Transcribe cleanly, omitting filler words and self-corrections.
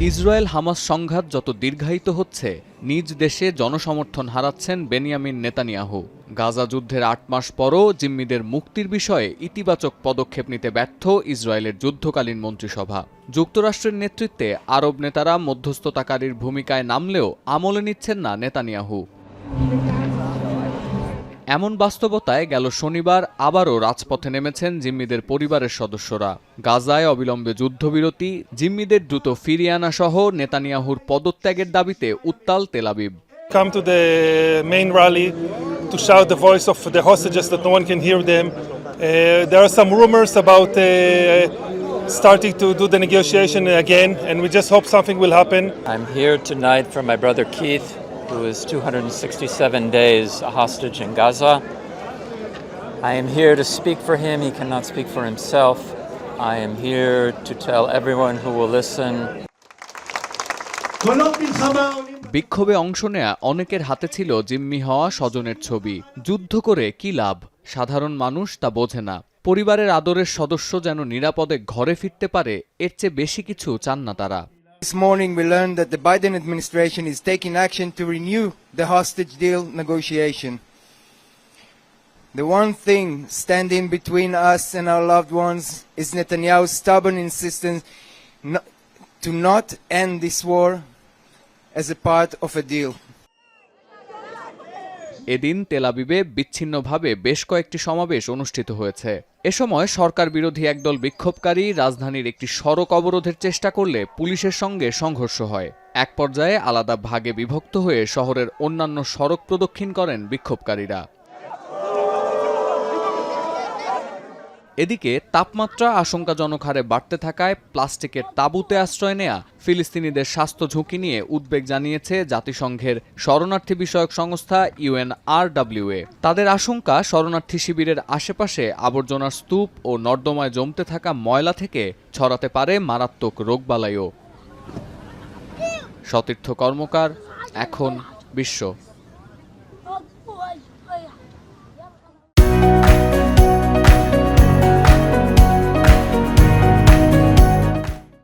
Israel Hamas সংঘাত যত দীর্ঘায়িত হচ্ছে, নিজ দেশে জনসমর্থন হারাচ্ছেন বেনিয়ামিন নেতানিয়াহু। গাজা যুদ্ধের ৮ মাস পরও জিম্মিদের মুক্তির বিষয়ে ইতিবাচক পদক্ষেপ নিতে ব্যর্থ ইসরায়েলের যুদ্ধকালীন মন্ত্রিসভা। যুক্তরাষ্ট্রের নেতৃত্বে আরব নেতারা মধ্যস্থতাকারীর ভূমিকায় নামলেও আমলে নিচ্ছেন না নেতানিয়াহু। এমন বাস্তবতায় গেল শনিবার আবারও রাজপথে নেমেছেন জিম্মিদের পরিবারের সদস্যরা। গাজায় অবিলম্বে যুদ্ধবিরতি, জিম্মিদের দ্রুত ফিরিয়ে আনা সহ নেতানিয়াহুর পদত্যাগের দাবিতে উত্তাল Tel Aviv. Come to the main rally to shout the voice of the hostages that no one can hear them. There are some rumors about starting to do the negotiation again, and we just hope something will happen. I'm here tonight for my brother Keith, who is 267 days a hostage in Gaza. I am here to speak for him. He cannot speak for himself. I am here to tell everyone who will listen. বিক্ষোভে অংশ নেয়া অনেকের হাতে ছিল জিম্মি হওয়া স্বজনের ছবি। যুদ্ধ করে কি লাভ? সাধারণ মানুষ তা বোঝে না। পরিবারের আদরের সদস্য যেন নিরাপদে ঘরে ফিরতে পারে, এর চেয়ে বেশি কিছু চান না তারা। This morning we learned that the Biden administration is taking action to renew the hostage deal negotiation. The one thing standing between us and our loved ones is Netanyahu's stubborn insistence to not end this war as a part of a deal. এদিন তেল আবিবে বিচ্ছিন্নভাবে বেশ কয়েকটি সমাবেশ অনুষ্ঠিত হয়েছে। এ সময় সরকার বিরোধী একদল বিক্ষোভকারী রাজধানীর একটি সড়ক অবরোধের চেষ্টা করলে পুলিশের সঙ্গে সংঘর্ষ হয়। এক পর্যায়ে আলাদা ভাগে বিভক্ত হয়ে শহরের অন্যান্য সড়ক প্রদক্ষিণ করেন বিক্ষোভকারীরা। এদিকে তাপমাত্রা আশঙ্কাজনক হারে বাড়তে থাকায় প্লাস্টিকের তাঁবুতে আশ্রয় নেয়া ফিলিস্তিনিদের স্বাস্থ্য ঝুঁকি নিয়ে উদ্বেগ জানিয়েছে জাতিসংঘের শরণার্থী বিষয়ক সংস্থা UNRWA। তাদের আশঙ্কা, শরণার্থী শিবিরের আশেপাশে আবর্জনার স্তূপ ও নর্দমায় জমতে থাকা ময়লা থেকে ছড়াতে পারে মারাত্মক রোগবালাইও। সতীর্থ কর্মকার, এখন বিশ্ব।